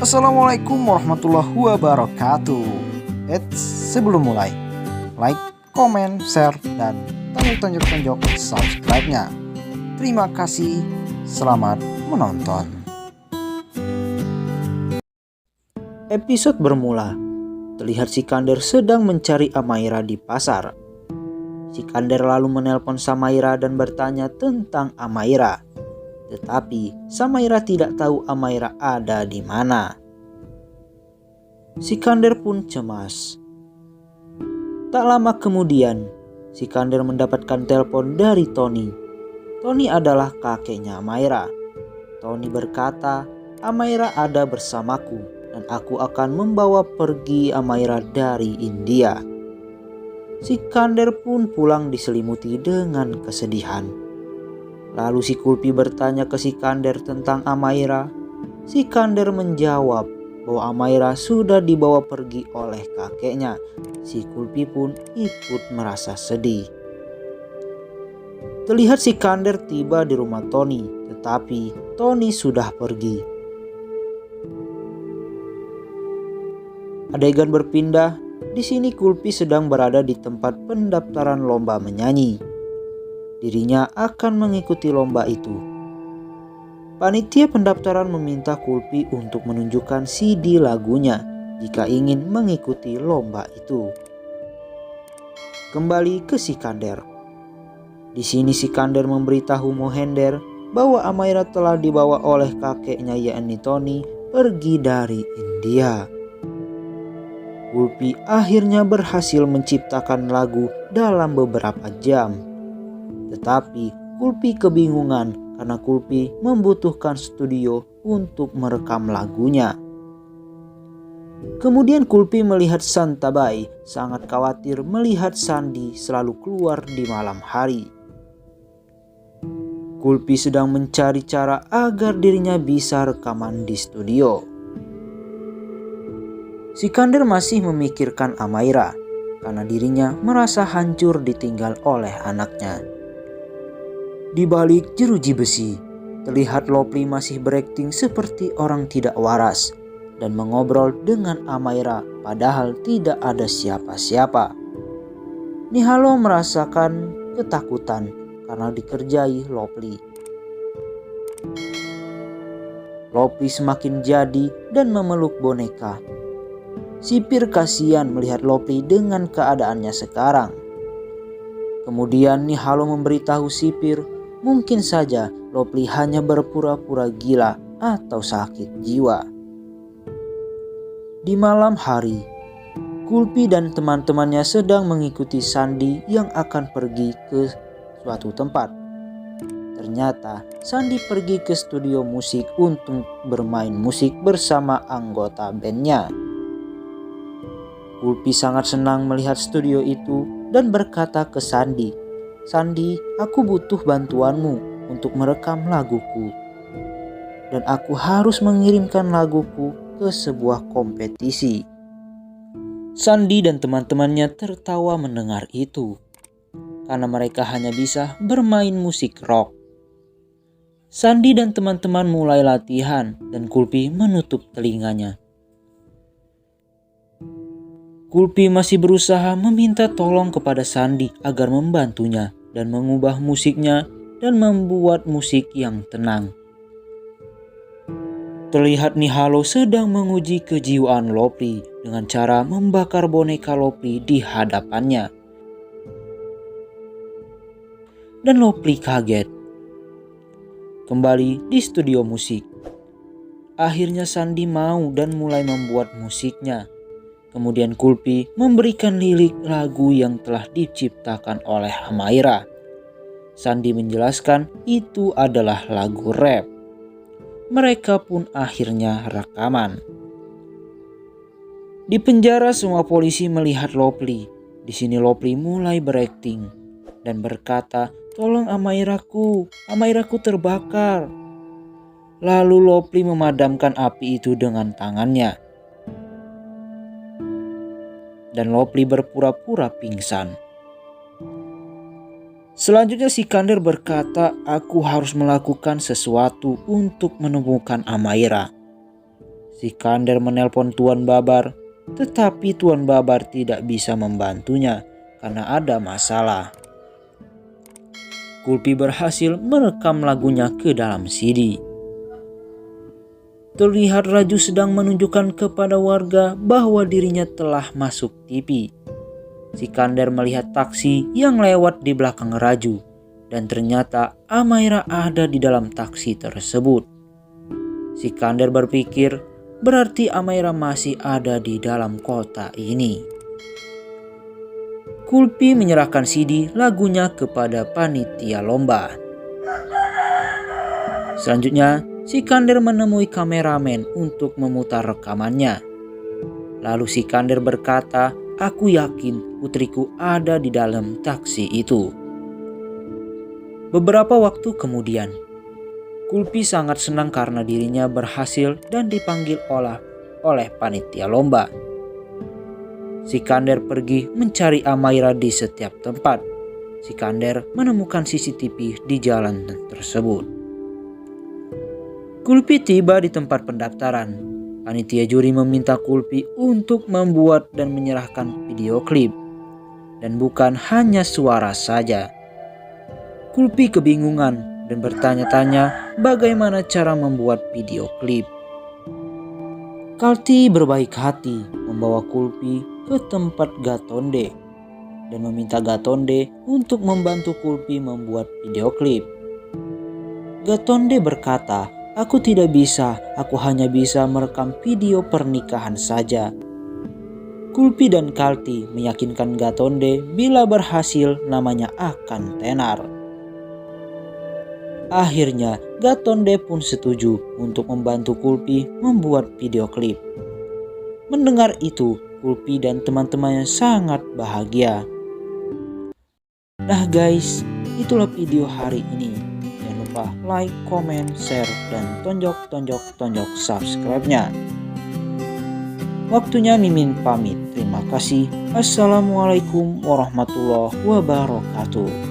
Assalamualaikum warahmatullahi wabarakatuh. Sebelum mulai, like, komen, share, dan tonjok subscribe-nya. Terima kasih, selamat menonton. Episode bermula. Terlihat Sikander sedang mencari Amaira di pasar. Sikander lalu menelpon Samaira dan bertanya tentang Amaira. Tetapi Samaira tidak tahu Amaira ada di mana. Sikander pun cemas. Tak lama kemudian, Sikander mendapatkan telepon dari Tony. Tony adalah kakeknya Amaira. Tony berkata, "Amaira ada bersamaku dan aku akan membawa pergi Amaira dari India." Sikander pun pulang diselimuti dengan kesedihan. Lalu si Kulpi bertanya ke Sikander tentang Amaira. Sikander menjawab bahwa Amaira sudah dibawa pergi oleh kakeknya. Si Kulpi pun ikut merasa sedih. Terlihat Sikander tiba di rumah Tony, tetapi Tony sudah pergi. Adegan berpindah. Di sini Kulpi sedang berada di tempat pendaftaran lomba menyanyi. Dirinya akan mengikuti lomba itu. Panitia pendaftaran meminta Kulpi untuk menunjukkan CD lagunya jika ingin mengikuti lomba itu. Kembali ke Sikander. Di sini Sikander memberitahu Mohender bahwa Amaira telah dibawa oleh kakeknya yakni Tony pergi dari India. Kulpi akhirnya berhasil menciptakan lagu dalam beberapa jam. Tetapi Kulpi kebingungan karena Kulpi membutuhkan studio untuk merekam lagunya. Kemudian Kulpi melihat Santabai sangat khawatir melihat Sandi selalu keluar di malam hari. Kulpi sedang mencari cara agar dirinya bisa rekaman di studio. Sikander masih memikirkan Amaira karena dirinya merasa hancur ditinggal oleh anaknya. Di balik jeruji besi, terlihat Lopli masih berakting seperti orang tidak waras dan mengobrol dengan Amaira padahal tidak ada siapa-siapa. Nihalo merasakan ketakutan karena dikerjai Lopli. Lopli semakin jadi dan memeluk boneka. Sipir kasihan melihat Lopli dengan keadaannya sekarang. Kemudian Nihalo memberitahu Sipir mungkin saja Lopli hanya berpura-pura gila atau sakit jiwa. Di malam hari, Kulpi dan teman-temannya sedang mengikuti Sandi yang akan pergi ke suatu tempat. Ternyata Sandi pergi ke studio musik untuk bermain musik bersama anggota bandnya. Kulpi sangat senang melihat studio itu dan berkata ke Sandi, "Sandi, aku butuh bantuanmu untuk merekam laguku. Dan aku harus mengirimkan laguku ke sebuah kompetisi." Sandi dan teman-temannya tertawa mendengar itu, karena mereka hanya bisa bermain musik rock. Sandi dan teman-teman mulai latihan dan Kulpi menutup telinganya. Kulpi masih berusaha meminta tolong kepada Sandi agar membantunya dan mengubah musiknya dan membuat musik yang tenang. Terlihat Nihalo sedang menguji kejiwaan Lopli dengan cara membakar boneka Lopli di hadapannya. Dan Lopli kaget. Kembali di studio musik. Akhirnya Sandi mau dan mulai membuat musiknya. Kemudian Kulpi memberikan lirik lagu yang telah diciptakan oleh Amaira. Sandi menjelaskan itu adalah lagu rap. Mereka pun akhirnya rekaman. Di penjara semua polisi melihat Lopli. Di sini Lopli mulai berakting dan berkata, "Tolong Amairaku terbakar." Lalu Lopli memadamkan api itu dengan tangannya. Dan Lopli berpura-pura pingsan. Selanjutnya Sikander berkata, "Aku harus melakukan sesuatu untuk menemukan Amaira." Sikander menelpon Tuan Babar, tetapi Tuan Babar tidak bisa membantunya karena ada masalah. Kulpi berhasil merekam lagunya ke dalam CD. Terlihat Raju sedang menunjukkan kepada warga bahwa dirinya telah masuk TV. Sikander melihat taksi yang lewat di belakang Raju, dan ternyata Amaira ada di dalam taksi tersebut. Sikander berpikir, berarti Amaira masih ada di dalam kota ini. Kulpi menyerahkan CD lagunya kepada panitia lomba. Selanjutnya, Sikander menemui kameramen untuk memutar rekamannya. Lalu Sikander berkata, "Aku yakin putriku ada di dalam taksi itu." Beberapa waktu kemudian, Kulpi sangat senang karena dirinya berhasil dan dipanggil oleh panitia lomba. Sikander pergi mencari Amaira di setiap tempat. Sikander menemukan CCTV di jalan tersebut. Kulpi tiba di tempat pendaftaran. Panitia juri meminta Kulpi untuk membuat dan menyerahkan video klip, dan bukan hanya suara saja. Kulpi kebingungan dan bertanya-tanya bagaimana cara membuat video klip. Kalti berbaik hati membawa Kulpi ke tempat Gatonde dan meminta Gatonde untuk membantu Kulpi membuat video klip. Gatonde berkata, "Aku tidak bisa, aku hanya bisa merekam video pernikahan saja." Kulpi dan Kalti meyakinkan Gatonde bila berhasil namanya akan tenar. Akhirnya Gatonde pun setuju untuk membantu Kulpi membuat video klip. Mendengar itu, Kulpi dan teman-temannya sangat bahagia. Nah guys, itulah video hari ini. Jangan lupa like, comment, share, dan tonjok subscribe-nya. Waktunya Mimin pamit. Terima kasih. Assalamualaikum warahmatullahi wabarakatuh.